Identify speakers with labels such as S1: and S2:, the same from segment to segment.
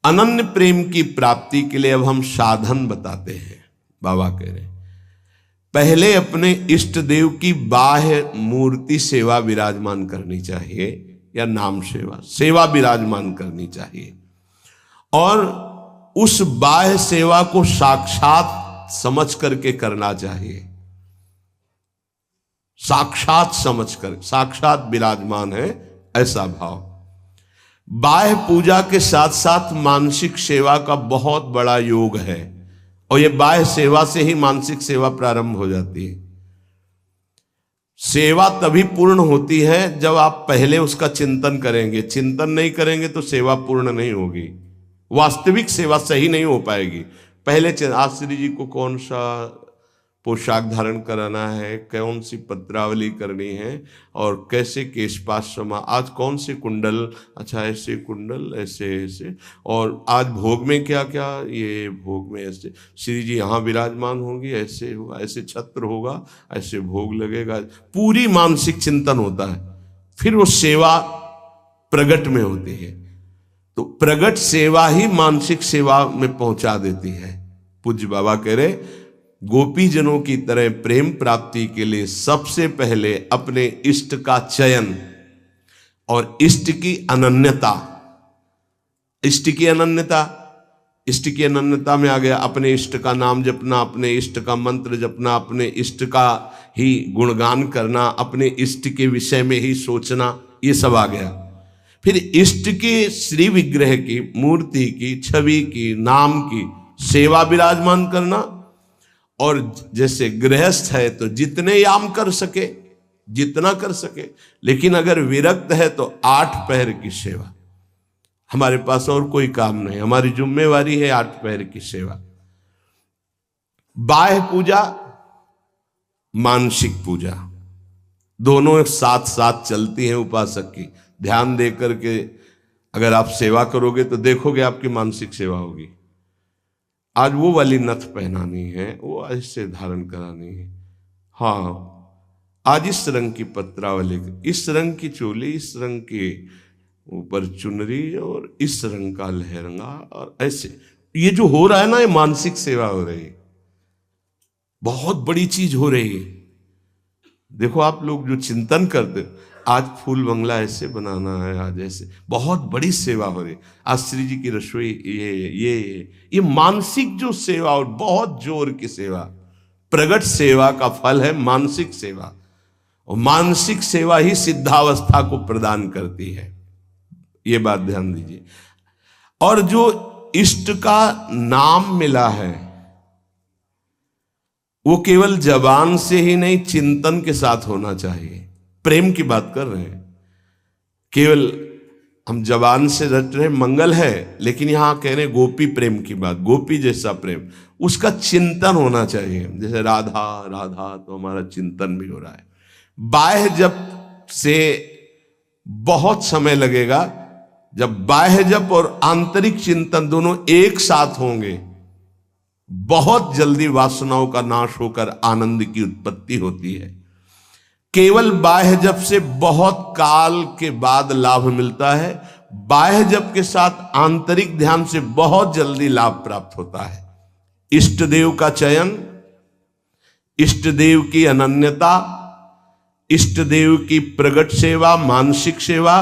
S1: अनन्य प्रेम की प्राप्ति के लिए अब हम साधन बताते हैं। बाबा कह रहे हैं पहले अपने इष्ट देव की बाह्य मूर्ति सेवा विराजमान करनी चाहिए, या नाम सेवा विराजमान करनी चाहिए, और उस बाह्य सेवा को साक्षात समझ करके करना चाहिए। साक्षात समझ कर, साक्षात विराजमान है ऐसा भाव। बाह्य पूजा के साथ साथ मानसिक सेवा का बहुत बड़ा योग है, और यह बाह्य सेवा से ही मानसिक सेवा प्रारंभ हो जाती है। सेवा तभी पूर्ण होती है जब आप पहले उसका चिंतन करेंगे। चिंतन नहीं करेंगे तो सेवा पूर्ण नहीं होगी, वास्तविक सेवा सही नहीं हो पाएगी। पहले आज श्री जी को कौन सा पोशाक धारण कराना है, कौन सी पत्रावली करनी है, और कैसे केशपाश समा, आज कौन से कुंडल, अच्छा ऐसे कुंडल, ऐसे ऐसे, और आज भोग में क्या क्या, ये भोग में ऐसे श्री जी यहाँ विराजमान होंगी, ऐसे होगा, ऐसे छत्र होगा, ऐसे भोग लगेगा। पूरी मानसिक चिंतन होता है, फिर वो सेवा प्रगट में होती है। तो प्रगट सेवा ही मानसिक सेवा में पहुंचा देती है। पूज्य बाबा कह रहे गोपी जनों की तरह प्रेम प्राप्ति के लिए सबसे पहले अपने इष्ट का चयन और इष्ट की अनन्यता, इष्ट की अनन्यता, इष्ट की अनन्यता में आ गया अपने इष्ट का नाम जपना, अपने इष्ट का मंत्र जपना, अपने इष्ट का ही गुणगान करना, अपने इष्ट के विषय में ही सोचना, ये सब आ गया। फिर इष्ट के श्री विग्रह की, मूर्ति की, छवि की, नाम की सेवा विराजमान करना, और जैसे गृहस्थ है तो जितने याम कर सके, जितना कर सके, लेकिन अगर विरक्त है तो 8 पहर की सेवा। हमारे पास और कोई काम नहीं, हमारी जिम्मेवारी है 8 पहर की सेवा। बाह्य पूजा, मानसिक पूजा, दोनों साथ साथ चलती हैं उपासक की। ध्यान दे करके अगर आप सेवा करोगे तो देखोगे आपकी मानसिक सेवा होगी। आज वो वाली नथ पहनानी है, वो ऐसे धारण करानी है, हाँ आज इस रंग की पत्रावली, इस रंग की चोली, इस रंग के ऊपर चुनरी, और इस रंग का लहंगा, और ऐसे ये जो हो रहा है ना, ये मानसिक सेवा हो रही है, बहुत बड़ी चीज हो रही है। देखो आप लोग जो चिंतन करते, आज फूल बंगला ऐसे बनाना है, आज ऐसे, बहुत बड़ी सेवा हो रही। आज श्री जी की रसोई, ये मानसिक जो सेवा, और बहुत जोर की सेवा, प्रगट सेवा का फल है मानसिक सेवा, और मानसिक सेवा ही सिद्धावस्था को प्रदान करती है। ये बात ध्यान दीजिए। और जो इष्ट का नाम मिला है वो केवल जबान से ही नहीं, चिंतन के साथ होना चाहिए। प्रेम की बात कर रहे हैं, केवल हम जबान से रट रहे मंगल है, लेकिन यहां कह रहे गोपी प्रेम की बात, गोपी जैसा प्रेम, उसका चिंतन होना चाहिए। जैसे राधा राधा, तो हमारा चिंतन भी हो रहा है। बाह्य जप से बहुत समय लगेगा, जब बाह्य जप और आंतरिक चिंतन दोनों एक साथ होंगे, बहुत जल्दी वासनाओं का नाश होकर आनंद की उत्पत्ति होती है। केवल बाह्य जप से बहुत काल के बाद लाभ मिलता है, बाह्य जप के साथ आंतरिक ध्यान से बहुत जल्दी लाभ प्राप्त होता है। इष्ट देव का चयन, इष्ट देव की अनन्यता, इष्ट देव की प्रगट सेवा, मानसिक सेवा,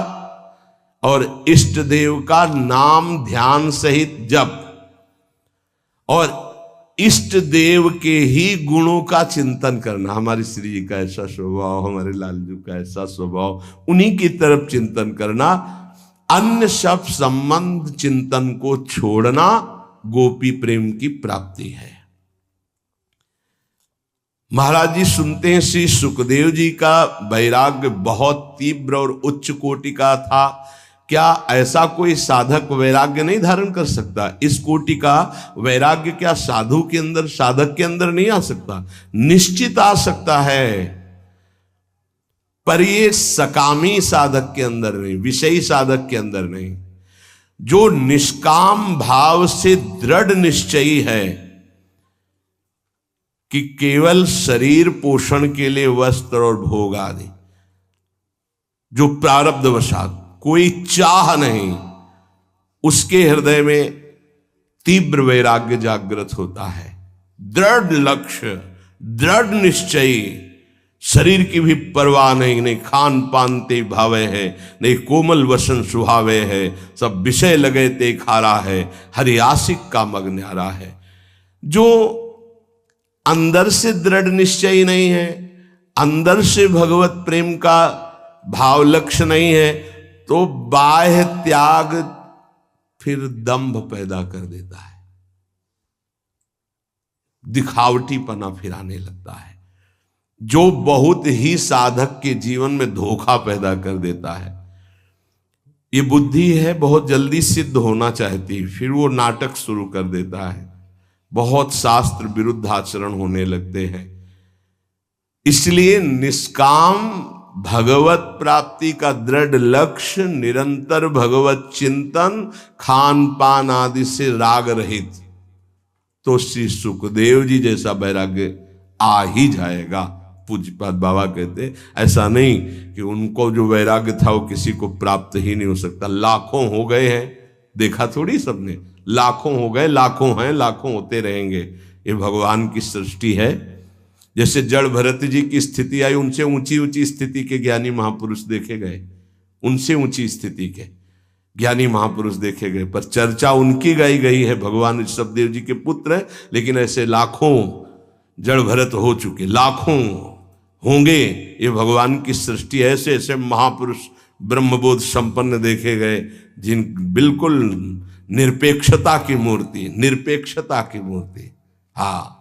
S1: और इष्ट देव का नाम ध्यान सहित जप, और इष्ट देव के ही गुणों का चिंतन करना। हमारी श्री जी का ऐसा स्वभाव, हमारे लालजू का ऐसा स्वभाव, उन्हीं की तरफ चिंतन करना। अन्य सब संबंध चिंतन को छोड़ना गोपी प्रेम की प्राप्ति है। महाराज जी सुनते हैं श्री सुखदेव जी का वैराग्य बहुत तीव्र और उच्च कोटि का था। क्या ऐसा कोई साधक वैराग्य नहीं धारण कर सकता? इस कोटि का वैराग्य क्या साधु के अंदर, साधक के अंदर नहीं आ सकता? निश्चित आ सकता है, पर ये सकामी साधक के अंदर नहीं, विषयी साधक के अंदर नहीं। जो निष्काम भाव से दृढ़ निश्चयी है कि केवल शरीर पोषण के लिए वस्त्र और भोग आदि, जो प्रारब्धवशात, कोई चाह नहीं, उसके हृदय में तीव्र वैराग्य जागृत होता है। दृढ़ लक्ष्य, दृढ़ निश्चयी, शरीर की भी परवाह नहीं, नहीं खान पान ते भावे है, नहीं कोमल वसन सुहावे है, सब विषय लगे ते खारा है, हरि आशिक का मग न्यारा है। जो अंदर से दृढ़ निश्चयी नहीं है, अंदर से भगवत प्रेम का भाव लक्ष्य नहीं है, तो बाह्य त्याग फिर दंभ पैदा कर देता है, दिखावटीपना फिर आने लगता है, जो बहुत ही साधक के जीवन में धोखा पैदा कर देता है। ये बुद्धि है बहुत जल्दी सिद्ध होना चाहती, फिर वो नाटक शुरू कर देता है, बहुत शास्त्र विरुद्ध आचरण होने लगते हैं। इसलिए निष्काम भगवत प्राप्ति का दृढ़ लक्ष्य, निरंतर भगवत चिंतन, खान पान आदि से राग रहित, तो श्री सुखदेव जी जैसा वैराग्य आ ही जाएगा। पूज्यपाद बाबा कहते ऐसा नहीं कि उनको जो वैराग्य था वो किसी को प्राप्त ही नहीं हो सकता। लाखों हो गए हैं, देखा थोड़ी सबने, लाखों हो गए, लाखों हैं, लाखों होते रहेंगे। ये भगवान की सृष्टि है। जैसे जड़ भरत जी की स्थिति आई, उनसे ऊंची ऊंची स्थिति के ज्ञानी महापुरुष देखे गए, उनसे ऊंची स्थिति के ज्ञानी महापुरुष देखे गए, पर चर्चा उनकी गाई गई है। भगवान ऋषभदेव जी के पुत्र हैं, लेकिन ऐसे लाखों जड़ भरत हो चुके, लाखों होंगे। ये भगवान की सृष्टि, ऐसे ऐसे महापुरुष ब्रह्मबोध संपन्न देखे गए, जिन बिल्कुल निरपेक्षता की मूर्ति, निरपेक्षता की मूर्ति। हाँ,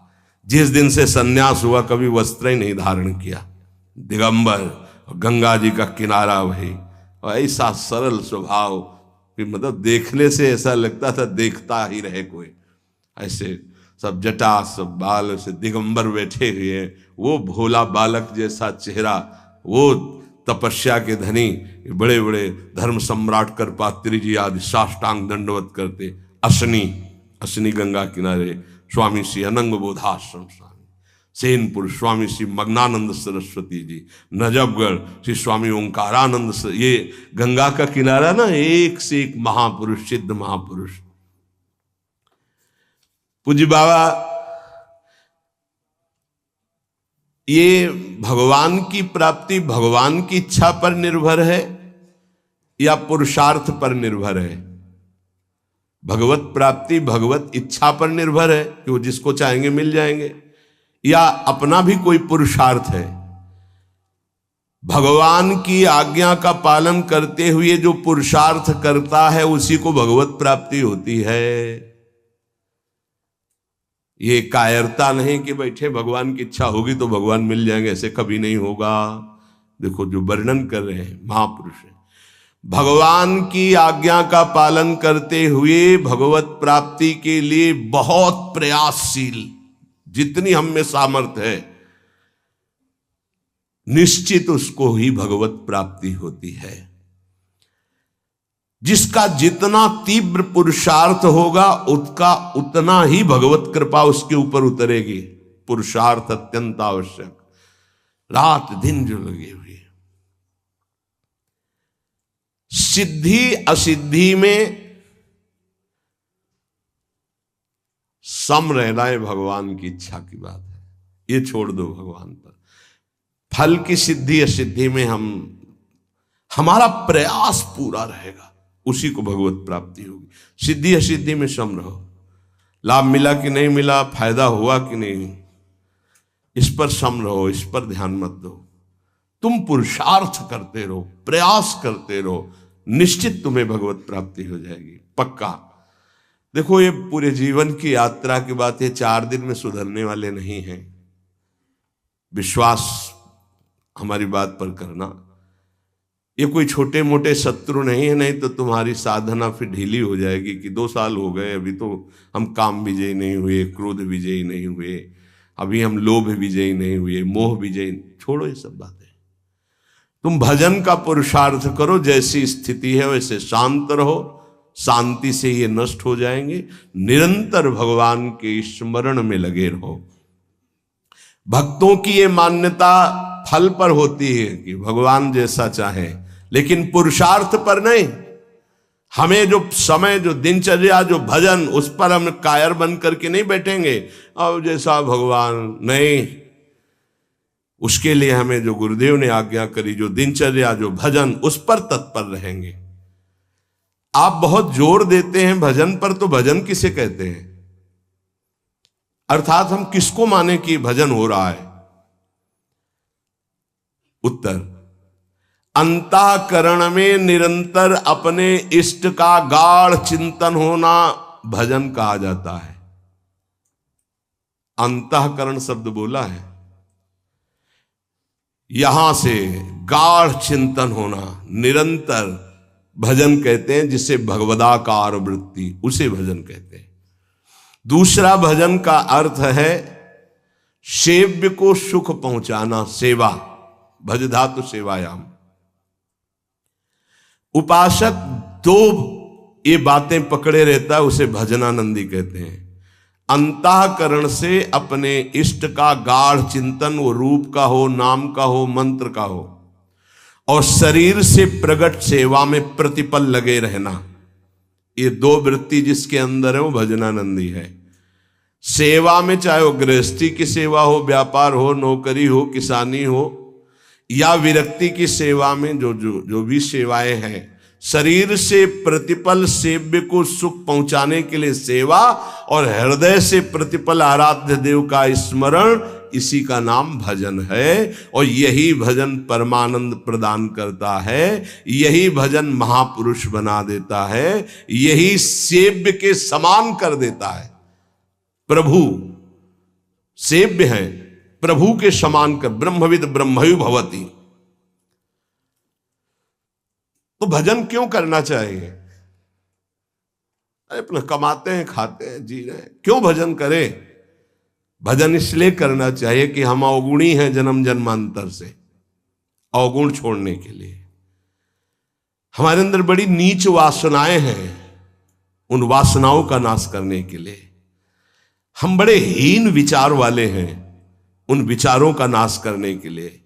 S1: जिस दिन से सन्यास हुआ कभी वस्त्र ही नहीं धारण किया, दिगंबर, गंगा जी का किनारा वही, और ऐसा सरल स्वभाव कि मतलब देखने से ऐसा लगता था देखता ही रहे कोई। ऐसे सब जटा, सब बाल, से दिगंबर बैठे हुए, वो भोला बालक जैसा चेहरा, वो तपस्या के धनी, बड़े बड़े धर्म सम्राट करपात्री जी आदि साष्टांग दंडवत करते। असनी गंगा किनारे स्वामी श्री अनंग बोधाश्रम स्वामी, सेनपुर स्वामी श्री मग्नानंद सरस्वती जी, नजफगढ़ श्री स्वामी ओंकारानंद, ये गंगा का किनारा ना, एक से एक महापुरुष, सिद्ध महापुरुष। पूज्य बाबा, ये भगवान की प्राप्ति भगवान की इच्छा पर निर्भर है या पुरुषार्थ पर निर्भर है? भगवत प्राप्ति भगवत इच्छा पर निर्भर है कि वो जिसको चाहेंगे मिल जाएंगे, या अपना भी कोई पुरुषार्थ है? भगवान की आज्ञा का पालन करते हुए जो पुरुषार्थ करता है उसी को भगवत प्राप्ति होती है। ये कायरता नहीं कि बैठे भगवान की इच्छा होगी तो भगवान मिल जाएंगे, ऐसे कभी नहीं होगा। देखो जो वर्णन कर रहे हैं महापुरुष है, भगवान की आज्ञा का पालन करते हुए भगवत प्राप्ति के लिए बहुत प्रयासशील, जितनी हम में सामर्थ्य है, निश्चित उसको ही भगवत प्राप्ति होती है। जिसका जितना तीव्र पुरुषार्थ होगा उसका उतना ही भगवत कृपा उसके ऊपर उतरेगी। पुरुषार्थ अत्यंत आवश्यक, रात दिन जो लगे हुए। सिद्धि असिद्धि में सम रहना है भगवान की इच्छा की बात है, ये छोड़ दो भगवान पर। फल की सिद्धि असिद्धि में हमारा प्रयास पूरा रहेगा, उसी को भगवत प्राप्ति होगी। सिद्धि असिद्धि में सम रहो, लाभ मिला कि नहीं मिला, फायदा हुआ कि नहीं, इस पर सम रहो, इस पर ध्यान मत दो। तुम पुरुषार्थ करते रहो, प्रयास करते रहो, निश्चित तुम्हें भगवत प्राप्ति हो जाएगी, पक्का। देखो ये पूरे जीवन की यात्रा की बात है, 4 दिन में सुधरने वाले नहीं हैं। विश्वास हमारी बात पर करना, ये कोई छोटे मोटे शत्रु नहीं है, नहीं तो तुम्हारी साधना फिर ढीली हो जाएगी कि 2 साल हो गए, अभी तो हम काम विजयी नहीं हुए, क्रोध विजयी नहीं हुए, अभी हम लोभ विजयी नहीं हुए, मोह विजयी। छोड़ो ये सब बातें, तुम भजन का पुरुषार्थ करो, जैसी स्थिति है वैसे शांत रहो, शांति से ये नष्ट हो जाएंगे। निरंतर भगवान के स्मरण में लगे रहो। भक्तों की ये मान्यता फल पर होती है कि भगवान जैसा चाहे, लेकिन पुरुषार्थ पर नहीं। हमें जो समय, जो दिनचर्या, जो भजन, उस पर हम कायर बन करके नहीं बैठेंगे अब जैसा भगवान, नहीं। उसके लिए हमें जो गुरुदेव ने आज्ञा करी, जो दिनचर्या, जो भजन, उस पर तत्पर रहेंगे। आप बहुत जोर देते हैं भजन पर, तो भजन किसे कहते हैं? अर्थात हम किसको माने कि भजन हो रहा है? उत्तर, अंतःकरण में निरंतर अपने इष्ट का गाढ़ चिंतन होना भजन कहा जाता है। अंतःकरण शब्द बोला है, यहां से गाढ़ चिंतन होना, निरंतर भजन कहते हैं, जिसे भगवदाकार वृत्ति, उसे भजन कहते हैं। दूसरा भजन का अर्थ है सेव्य को सुख पहुंचाना, सेवा, भज धातु सेवायाम। उपासक दो ये बातें पकड़े रहता है, उसे भजनानंदी कहते हैं। अंतःकरण से अपने इष्ट का गाढ़ चिंतन, वो रूप का हो, नाम का हो, मंत्र का हो, और शरीर से प्रकट सेवा में प्रतिपल लगे रहना, ये दो वृत्ति जिसके अंदर है वो भजनानंदी है। सेवा में चाहे वो गृहस्थी की सेवा हो, व्यापार हो, नौकरी हो, किसानी हो, या विरक्ति की सेवा में जो भी सेवाएं हैं, शरीर से प्रतिपल सेव्य को सुख पहुंचाने के लिए सेवा, और हृदय से प्रतिपल आराध्य देव का स्मरण, इसी का नाम भजन है। और यही भजन परमानंद प्रदान करता है, यही भजन महापुरुष बना देता है, यही सेव्य के समान कर देता है। प्रभु सेव्य है, प्रभु के समान कर, ब्रह्मविद ब्रह्मयु भवति। तो भजन क्यों करना चाहिए? अरे अपना कमाते हैं, खाते हैं, जी रहे हैं, क्यों भजन करें? भजन इसलिए करना चाहिए कि हम अवगुणी हैं जन्म जन्मांतर से, अवगुण छोड़ने के लिए। हमारे अंदर बड़ी नीच वासनाएं हैं, उन वासनाओं का नाश करने के लिए। हम बड़े हीन विचार वाले हैं, उन विचारों का नाश करने के लिए।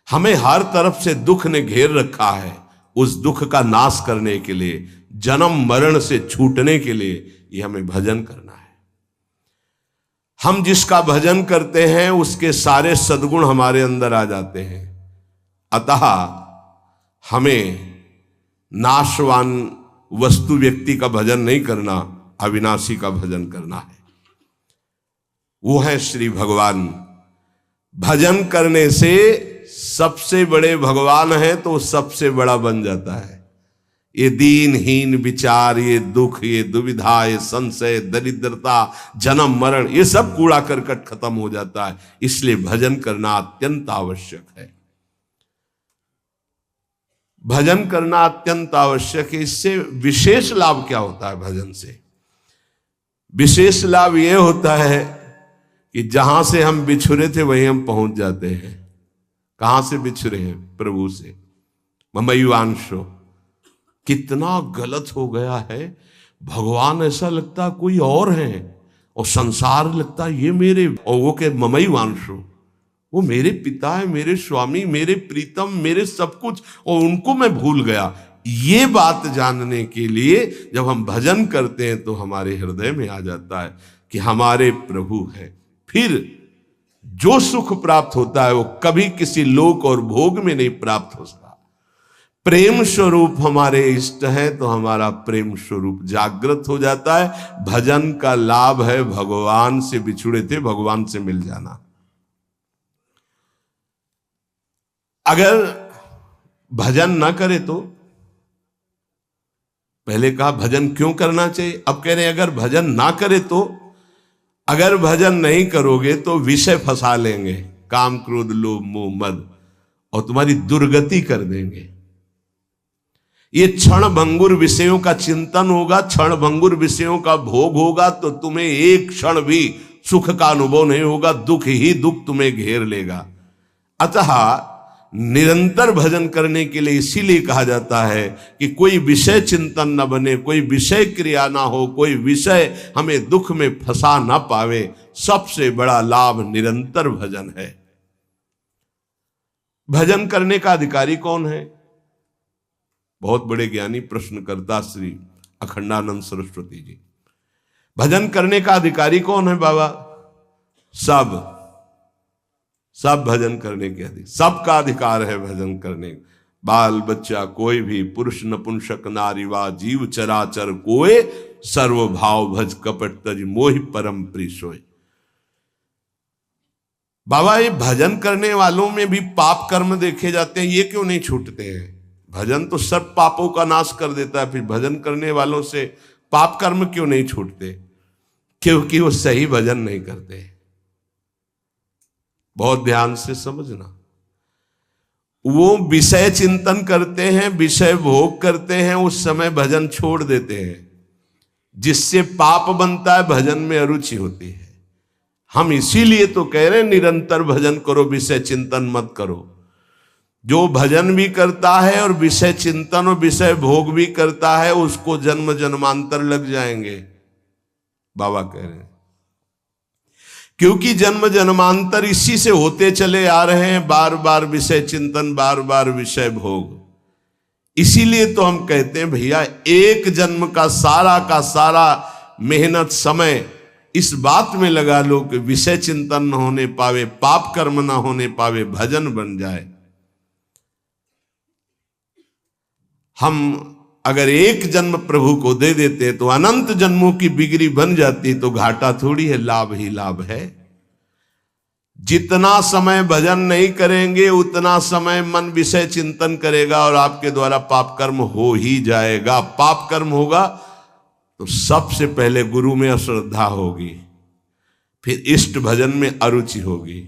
S1: हमें हर तरफ से दुख ने घेर रखा है, उस दुख का नाश करने के लिए, जन्म मरण से छूटने के लिए ये हमें भजन करना है। हम जिसका भजन करते हैं उसके सारे सद्गुण हमारे अंदर आ जाते हैं। अतः हमें नाशवान वस्तु व्यक्ति का भजन नहीं करना, अविनाशी का भजन करना है। वो है श्री भगवान। भजन करने से सबसे बड़े भगवान है तो सबसे बड़ा बन जाता है। ये दीनहीन विचार, ये दुख, ये दुविधा, ये संशय, दरिद्रता, जन्म मरण, ये सब कूड़ा करकट खत्म हो जाता है। इसलिए भजन करना अत्यंत आवश्यक है। भजन करना अत्यंत आवश्यक है। इससे विशेष लाभ क्या होता है? भजन से विशेष लाभ यह होता है कि जहां से हम बिछुरे थे वहीं हम पहुंच जाते हैं। कहां से बिछुरे हैं? प्रभु से। ममैवांशो, कितना गलत हो गया है। भगवान ऐसा लगता कोई और है, और संसार लगता ये मेरे, और वो के ममैवांशो, वो मेरे पिता है, मेरे स्वामी, मेरे प्रीतम, मेरे सब कुछ, और उनको मैं भूल गया। ये बात जानने के लिए जब हम भजन करते हैं तो हमारे हृदय में आ जाता है कि हमारे प्रभु है। फिर जो सुख प्राप्त होता है वो कभी किसी लोक और भोग में नहीं प्राप्त हो सकता। प्रेम स्वरूप हमारे इष्ट है तो हमारा प्रेम स्वरूप जागृत हो जाता है। भजन का लाभ है भगवान से बिछुड़े थे भगवान से मिल जाना। अगर भजन ना करे तो, पहले कहा भजन क्यों करना चाहिए, अब कह रहे हैं अगर भजन ना करे तो, अगर भजन नहीं करोगे तो विषय फंसा लेंगे, काम क्रोध लोभ मोह मद, और तुम्हारी दुर्गति कर देंगे। ये क्षण भंगुर विषयों का चिंतन होगा, क्षण भंगुर विषयों का भोग होगा, तो तुम्हें एक क्षण भी सुख का अनुभव नहीं होगा, दुख ही दुख तुम्हें घेर लेगा। अतः निरंतर भजन करने के लिए इसीलिए कहा जाता है कि कोई विषय चिंतन न बने, कोई विषय क्रिया ना हो, कोई विषय हमें दुख में फंसा ना पावे। सबसे बड़ा लाभ निरंतर भजन है। भजन करने का अधिकारी कौन है? बहुत बड़े ज्ञानी प्रश्नकर्ता श्री अखंडानंद सरस्वती जी। भजन करने का अधिकारी कौन है बाबा? सब भजन करने के अधिकार, सबका अधिकार है भजन करने। बाल बच्चा कोई भी, पुरुष नपुंसक नारी वा जीव चराचर कोय, सर्व भाव भज कपट तज मोहि परम प्रिय सोय। बाबा ये भजन करने वालों में भी पाप कर्म देखे जाते हैं, ये क्यों नहीं छूटते हैं? भजन तो सब पापों का नाश कर देता है, फिर भजन करने वालों से पाप कर्म क्यों नहीं छूटते? क्योंकि वो सही भजन नहीं करते। बहुत ध्यान से समझना, वो विषय चिंतन करते हैं, विषय भोग करते हैं, उस समय भजन छोड़ देते हैं, जिससे पाप बनता है, भजन में अरुचि होती है। हम इसीलिए तो कह रहे हैं निरंतर भजन करो, विषय चिंतन मत करो। जो भजन भी करता है और विषय चिंतन और विषय भोग भी करता है, उसको जन्म जन्मांतर लग जाएंगे, बाबा कह रहे हैं। क्योंकि जन्म जन्मांतर इसी से होते चले आ रहे हैं, बार बार विषय चिंतन, बार बार विषय भोग। इसीलिए तो हम कहते हैं भैया, एक जन्म का सारा मेहनत समय इस बात में लगा लो कि विषय चिंतन न होने पावे, पाप कर्म न होने पावे, भजन बन जाए। हम अगर एक जन्म प्रभु को दे देते तो अनंत जन्मों की बिगड़ी बन जाती, तो घाटा थोड़ी है, लाभ ही लाभ है। जितना समय भजन नहीं करेंगे उतना समय मन विषय चिंतन करेगा और आपके द्वारा पाप कर्म हो ही जाएगा। पाप कर्म होगा तो सबसे पहले गुरु में अश्रद्धा होगी, फिर इष्ट भजन में अरुचि होगी।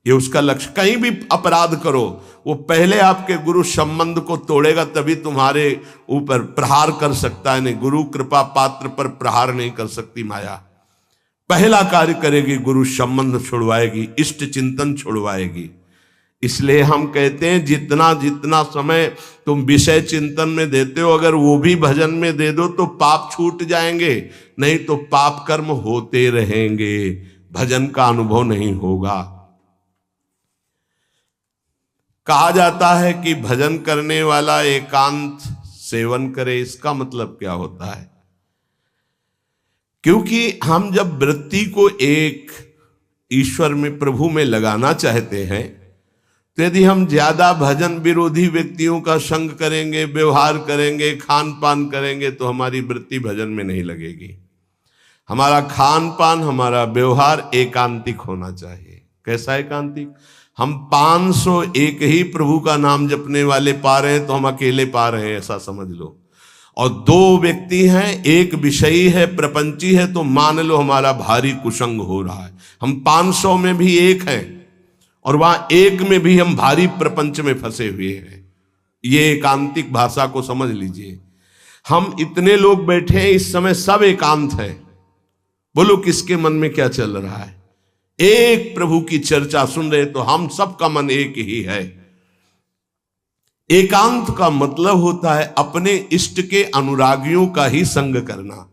S1: ये उसका लक्ष्य। कहीं भी अपराध करो, वो पहले आपके गुरु संबंध को तोड़ेगा, तभी तुम्हारे ऊपर प्रहार कर सकता है। नहीं, गुरु कृपा पात्र पर प्रहार नहीं कर सकती माया। पहला कार्य करेगी, गुरु संबंध छुड़वाएगी, इष्ट चिंतन छुड़वाएगी। इसलिए हम कहते हैं जितना जितना समय तुम विषय चिंतन में देते हो, अगर वो भी भजन में दे दो तो पाप छूट जाएंगे, नहीं तो पाप कर्म होते रहेंगे, भजन का अनुभव नहीं होगा। कहा जाता है कि भजन करने वाला एकांत सेवन करे। इसका मतलब क्या होता है? क्योंकि हम जब वृत्ति को एक ईश्वर में, प्रभु में लगाना चाहते हैं, तो यदि हम ज्यादा भजन विरोधी व्यक्तियों का संग करेंगे, व्यवहार करेंगे, खान पान करेंगे, तो हमारी वृत्ति भजन में नहीं लगेगी। हमारा खान पान, हमारा व्यवहार एकांतिक होना चाहिए। कैसा एकांतिक? हम 501 ही प्रभु का नाम जपने वाले पा रहे हैं तो हम अकेले पा रहे हैं, ऐसा समझ लो। और 2 व्यक्ति हैं, एक विषयी है, प्रपंची है, तो मान लो हमारा भारी कुसंग हो रहा है। हम 500 में भी एक हैं और वहां एक में भी हम भारी प्रपंच में फंसे हुए हैं। ये एकांतिक भाषा को समझ लीजिए। हम इतने लोग बैठे हैं इस समय, सब एकांत है। बोलो किसके मन में क्या चल रहा है? एक प्रभु की चर्चा सुन रहे तो हम सबका मन एक ही है। एकांत का मतलब होता है अपने इष्ट के अनुरागियों का ही संग करना,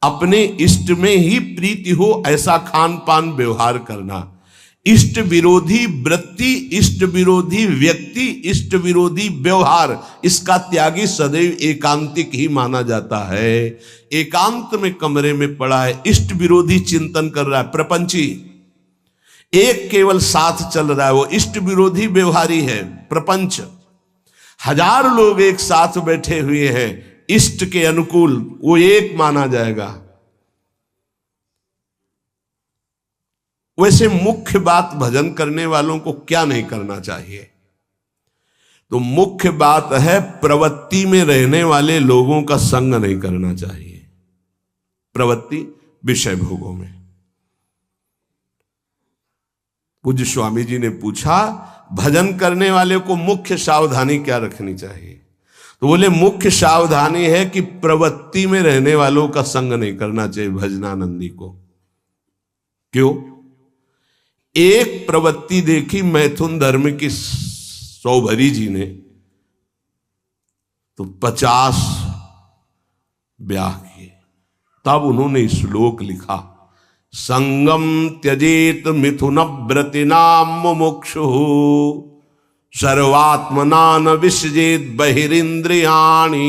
S1: अपने इष्ट में ही प्रीति हो ऐसा खान पान व्यवहार करना। इष्ट विरोधी वृत्ति, इष्ट विरोधी व्यक्ति, इष्ट विरोधी व्यवहार, इसका त्यागी सदैव एकांतिक ही माना जाता है। एकांत में कमरे में पड़ा है, इष्ट विरोधी चिंतन कर रहा है, प्रपंची। एक केवल साथ चल रहा है, वो इष्ट विरोधी व्यवहारी है, प्रपंच। 1000 लोग एक साथ बैठे हुए हैं इष्ट के अनुकूल, वो एक माना जाएगा। वैसे मुख्य बात भजन करने वालों को क्या नहीं करना चाहिए? तो मुख्य बात है प्रवृत्ति में रहने वाले लोगों का संग नहीं करना चाहिए। प्रवृत्ति विषय भोगों में। पूज्य स्वामी जी ने पूछा भजन करने वाले को मुख्य सावधानी क्या रखनी चाहिए? तो बोले मुख्य सावधानी है कि प्रवृत्ति में रहने वालों का संग नहीं करना चाहिए भजनानंदी को। क्यों? एक प्रवृत्ति देखी मैथुन धर्म की सौभरी जी ने तो 50 ब्याह किए। तब उन्होंने श्लोक लिखा, संगम त्यजेत मिथुन व्रतिनाम मुमुक्षु सर्वात्मना न विसजेत बहिरिंद्रियाणि।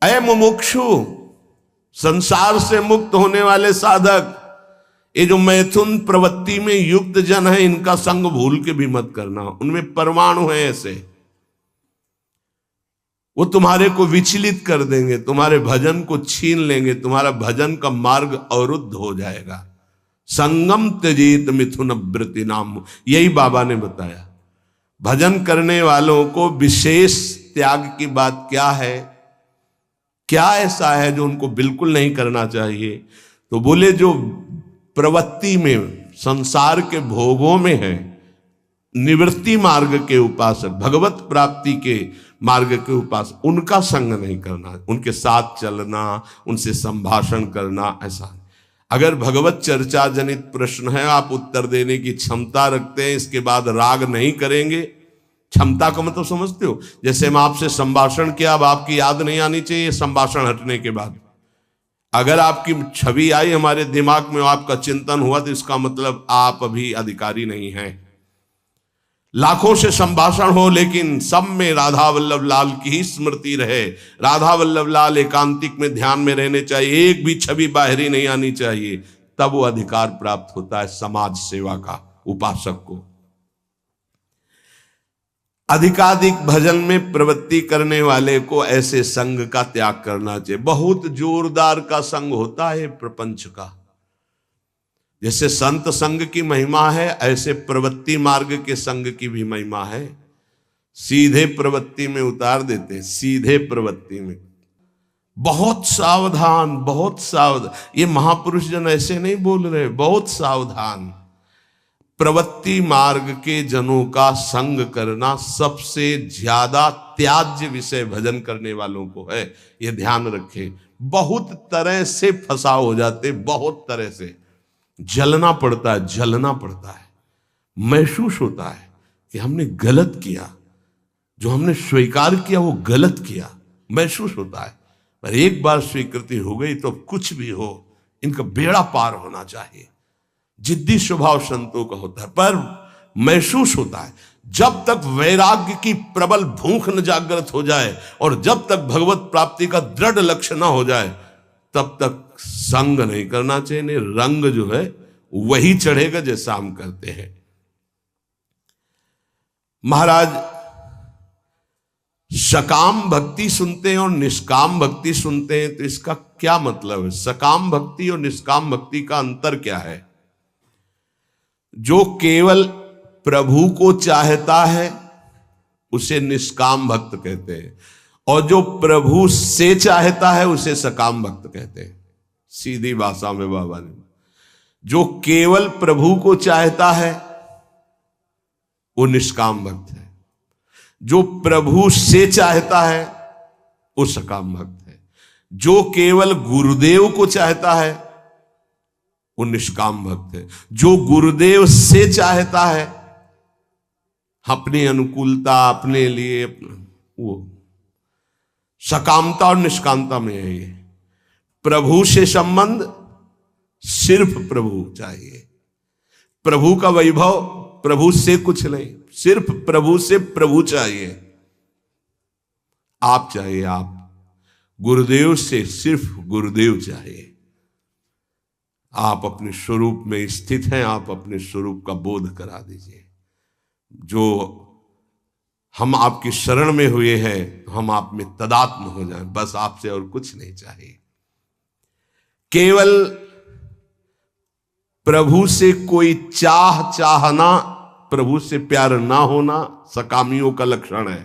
S1: ऐ मुमुक्षु, संसार से मुक्त होने वाले साधक, ये जो मैथुन प्रवृत्ति में युक्त जन है, इनका संग भूल के भी मत करना। उनमें परमाणु है ऐसे, वो तुम्हारे को विचलित कर देंगे, तुम्हारे भजन को छीन लेंगे, तुम्हारा भजन का मार्ग अवरुद्ध हो जाएगा। संगम त्यजेत मिथुन व्रति नाम, यही बाबा ने बताया। भजन करने वालों को विशेष त्याग की बात क्या है, क्या ऐसा है जो उनको बिल्कुल नहीं करना चाहिए? तो बोले जो प्रवृत्ति में, संसार के भोगों में है, निवृत्ति मार्ग के उपासक, भगवत प्राप्ति के मार्ग के उपासक, उनका संग नहीं करना, उनके साथ चलना, उनसे संभाषण करना, ऐसा। अगर भगवत चर्चा जनित प्रश्न है, आप उत्तर देने की क्षमता रखते हैं, इसके बाद राग नहीं करेंगे। क्षमता का मतलब समझते हो? जैसे हम आपसे संभाषण किया, अब आपकी याद नहीं आनी चाहिए संभाषण हटने के बाद। अगर आपकी छवि आई हमारे दिमाग में, आपका चिंतन हुआ, तो इसका मतलब आप अभी अधिकारी नहीं हैं। लाखों से संभाषण हो, लेकिन सब में राधा वल्लभ लाल की ही स्मृति रहे, राधा वल्लभ लाल एकांतिक में ध्यान में रहने चाहिए, एक भी छवि बाहरी नहीं आनी चाहिए, तब वो अधिकार प्राप्त होता है समाज सेवा का, उपासक को। अधिकाधिक भजन में प्रवृत्ति करने वाले को ऐसे संग का त्याग करना चाहिए। बहुत जोरदार का संग होता है प्रपंच का। जैसे संत संग की महिमा है, ऐसे प्रवृत्ति मार्ग के संग की भी महिमा है। सीधे प्रवृत्ति में उतार देते हैं, सीधे प्रवृत्ति में। बहुत सावधान, बहुत सावधान। ये महापुरुष जन ऐसे नहीं बोल रहे, बहुत सावधान। प्रवृत्ति मार्ग के जनों का संग करना सबसे ज्यादा त्याज्य विषय भजन करने वालों को है, ये ध्यान रखें। बहुत तरह से फंसाव हो जाते, बहुत तरह से जलना पड़ता है, जलना पड़ता है, महसूस होता है कि हमने गलत किया, जो हमने स्वीकार किया वो गलत किया, महसूस होता है। पर एक बार स्वीकृति हो गई तो कुछ भी हो, इनका बेड़ा पार होना चाहिए। जिद्दी स्वभाव संतों का होता है, पर महसूस होता है। जब तक वैराग्य की प्रबल भूख न जागृत हो जाए और जब तक भगवत प्राप्ति का दृढ़ लक्ष्य न हो जाए, तब तक संग नहीं करना चाहिए। नहीं, रंग जो है वही चढ़ेगा जैसा हम करते हैं। महाराज सकाम भक्ति सुनते हैं और निष्काम भक्ति सुनते हैं, तो इसका क्या मतलब है? सकाम भक्ति और निष्काम भक्ति का अंतर क्या है? जो केवल प्रभु को चाहता है उसे निष्काम भक्त कहते हैं, और जो प्रभु से चाहता है उसे सकाम भक्त कहते हैं। सीधी भाषा में बाबा ने, जो केवल प्रभु को चाहता है वो निष्काम भक्त है, जो प्रभु से चाहता है वो सकाम भक्त है, जो केवल गुरुदेव को चाहता है वो निष्काम भक्त है, जो गुरुदेव से चाहता है अपनी अनुकूलता, अपने लिए, वो सकामता और निष्कामता में है। ये प्रभु से संबंध सिर्फ प्रभु चाहिए, प्रभु का वैभव, प्रभु से कुछ नहीं, सिर्फ प्रभु से प्रभु चाहिए, आप चाहिए, आप गुरुदेव से सिर्फ गुरुदेव चाहिए। आप अपने स्वरूप में स्थित हैं, आप अपने स्वरूप का बोध करा दीजिए। जो हम आपकी शरण में हुए हैं, हम आप में तदात्म हो जाएं, बस आपसे और कुछ नहीं चाहिए। केवल प्रभु से कोई चाहना, प्रभु से प्यार ना होना सकामियों का लक्षण है।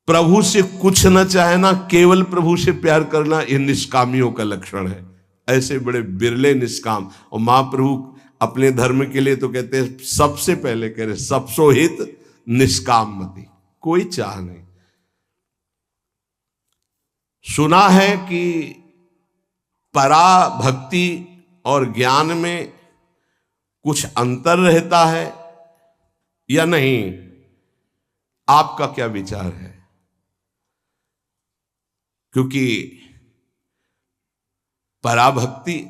S1: प्रभु से कुछ न चाहना, केवल प्रभु से प्यार करना, यह निष्कामियों का लक्षण है। ऐसे बड़े बिरले निष्काम। और महाप्रभु अपने धर्म के लिए तो कहते हैं, सबसे पहले कह रहे सबसो हित निष्काम मति, कोई चाह नहीं। सुना है कि परा भक्ति और ज्ञान में कुछ अंतर रहता है या नहीं? आपका क्या विचार है? क्योंकि पराभक्ति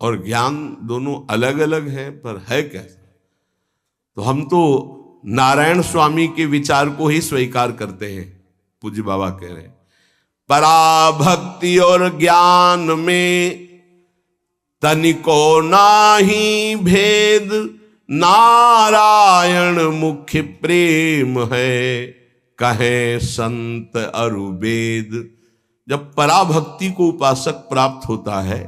S1: और ज्ञान दोनों अलग अलग है, पर है कैसे? तो हम तो नारायण स्वामी के विचार को ही स्वीकार करते हैं। पूज्य बाबा कह रहे हैं पराभक्ति और ज्ञान में तनिको नाही भेद, नारायण मुख्य प्रेम है, कहे संत अरुवेद। जब पराभक्ति को उपासक प्राप्त होता है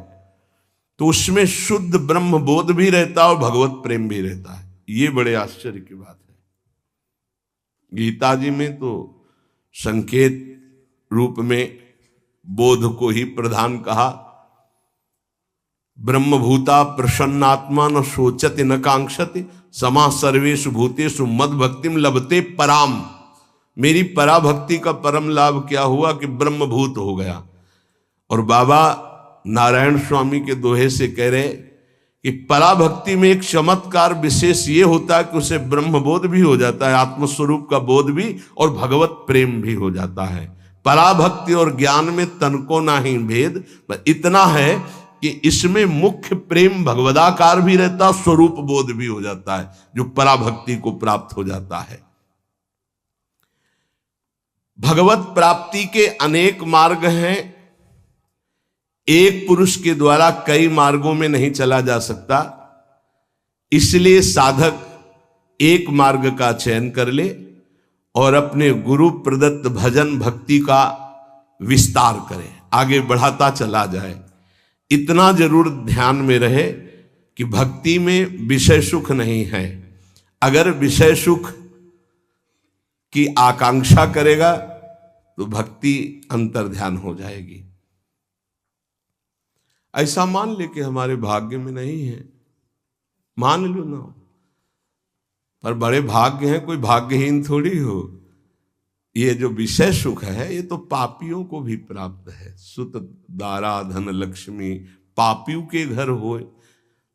S1: तो उसमें शुद्ध ब्रह्म बोध भी रहता है और भगवत प्रेम भी रहता है। ये बड़े आश्चर्य की बात है। गीता जी में तो संकेत रूप में बोध को ही प्रधान कहा। ब्रह्मभूता प्रसन्नात्मा न शोचति न कांक्षति, समा सर्वेषु भूतेषु मद भक्तिम लभते पराम। मेरी पराभक्ति का परम लाभ क्या हुआ कि ब्रह्मभूत हो गया। और बाबा नारायण स्वामी के दोहे से कह रहे कि पराभक्ति में एक चमत्कार विशेष ये होता है कि उसे ब्रह्मबोध भी हो जाता है, आत्मस्वरूप का बोध भी, और भगवत प्रेम भी हो जाता है। पराभक्ति और ज्ञान में तनको नाही भेद, इतना है कि इसमें मुख्य प्रेम भगवदाकार भी रहता, स्वरूप बोध भी हो जाता है, जो पराभक्ति को प्राप्त हो जाता है। भगवत प्राप्ति के अनेक मार्ग हैं। एक पुरुष के द्वारा कई मार्गों में नहीं चला जा सकता, इसलिए साधक एक मार्ग का चयन कर ले और अपने गुरु प्रदत्त भजन भक्ति का विस्तार करे, आगे बढ़ाता चला जाए। इतना जरूर ध्यान में रहे कि भक्ति में विषय सुख नहीं है। अगर विषय सुख की आकांक्षा करेगा तो भक्ति अंतर्ध्यान हो जाएगी। ऐसा मान ले कि हमारे भाग्य में नहीं है, मान लो ना, पर बड़े भाग्य हैं, कोई भाग्यहीन थोड़ी हो। ये जो विषय सुख है ये तो पापियों को भी प्राप्त है। सुत दारा धन लक्ष्मी पापियों के घर होए,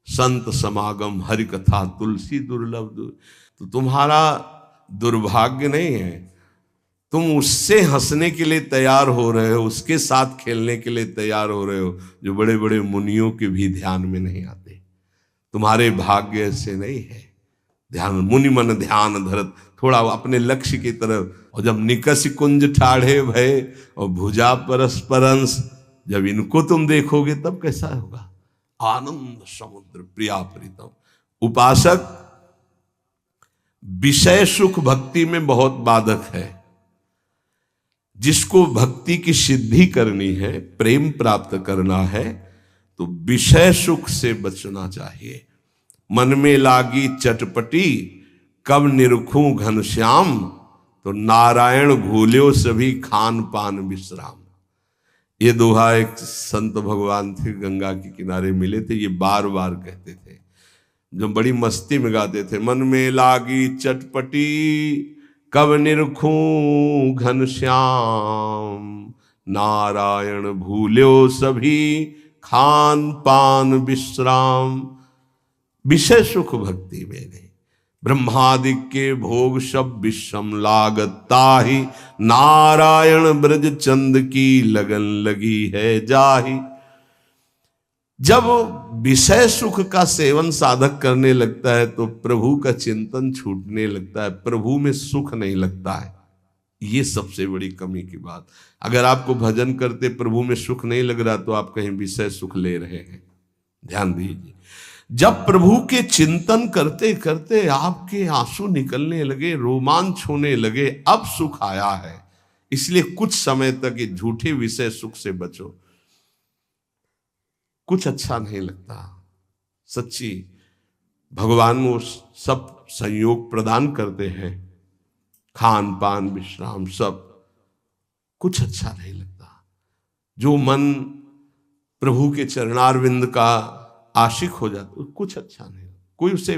S1: संत समागम हरि कथा तुलसी दुर्लभ। तो तुम्हारा दुर्भाग्य नहीं है, तुम उससे हंसने के लिए तैयार हो रहे हो, उसके साथ खेलने के लिए तैयार हो रहे हो जो बड़े बड़े मुनियों के भी ध्यान में नहीं आते। तुम्हारे भाग्य से नहीं है। ध्यान मुनि मन ध्यान धरत, थोड़ा अपने लक्ष्य की तरफ। और जब निकस कुंज ठाढ़े भय और भुजा परस्परंस, जब इनको तुम देखोगे तब कैसा होगा? आनंद समुद्र प्रिया प्रीतम। उपासक विषय सुख भक्ति में बहुत बाधक है। जिसको भक्ति की सिद्धि करनी है, प्रेम प्राप्त करना है, तो विषय सुख से बचना चाहिए। मन में लागी चटपटी कब निरखूं घनश्याम, तो नारायण भूल्यो सभी खान पान विश्राम। ये दोहा एक संत भगवान थे, गंगा के किनारे मिले थे, ये बार बार कहते थे, जो बड़ी मस्ती में गाते थे। मन में लागी चटपटी कब निरखूं घनश्याम, नारायण भूल्यो सभी खान पान विश्राम। विषय सुख भक्ति में नहीं। ब्रह्मादिक के भोग सब विषम लागता ही, नारायण ब्रज चंद की लगन लगी है जाही। जब विषय सुख का सेवन साधक करने लगता है तो प्रभु का चिंतन छूटने लगता है, प्रभु में सुख नहीं लगता है। ये सबसे बड़ी कमी की बात। अगर आपको भजन करते प्रभु में सुख नहीं लग रहा तो आप कहीं विषय सुख ले रहे हैं। ध्यान दीजिए, जब प्रभु के चिंतन करते करते आपके आंसू निकलने लगे, रोमांच होने लगे, अब सुख आया है। इसलिए कुछ समय तक ये झूठे विषय सुख से बचो। कुछ अच्छा नहीं लगता। सच्ची भगवान वो सब संयोग प्रदान करते हैं, खान पान विश्राम सब, कुछ अच्छा नहीं लगता। जो मन प्रभु के चरणारविंद का आशिक हो जाता, कुछ अच्छा नहीं लगता। कोई उसे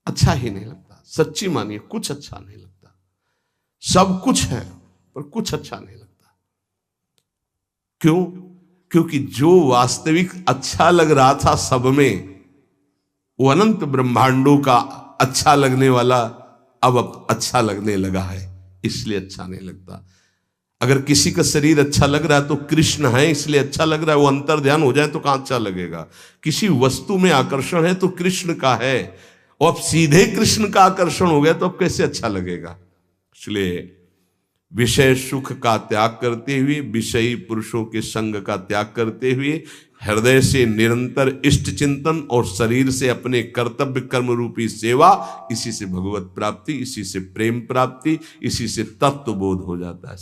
S1: अच्छा ही नहीं लगता। सच्ची मानिए, कुछ अच्छा नहीं लगता। सब कुछ है पर कुछ अच्छा नहीं लगता। क्यों? क्योंकि जो वास्तविक अच्छा लग रहा था सब में, वो अनंत ब्रह्मांडों का अच्छा लगने वाला अब अच्छा लगने लगा है, इसलिए अच्छा नहीं लगता। अगर किसी का शरीर अच्छा लग रहा है तो कृष्ण है इसलिए अच्छा लग रहा है, वो अंतर ध्यान हो जाए तो कहां अच्छा लगेगा। किसी वस्तु में आकर्षण है तो कृष्ण का है, और अब सीधे कृष्ण का आकर्षण हो गया तो अब कैसे अच्छा लगेगा। इसलिए विषय सुख का त्याग करते हुए, विषयी पुरुषों के संग का त्याग करते हुए, हृदय से निरंतर इष्ट चिंतन और शरीर से अपने कर्तव्य कर्म रूपी सेवा, इसी से भगवत प्राप्ति, इसी से प्रेम प्राप्ति, इसी से तत्व बोध हो जाता है।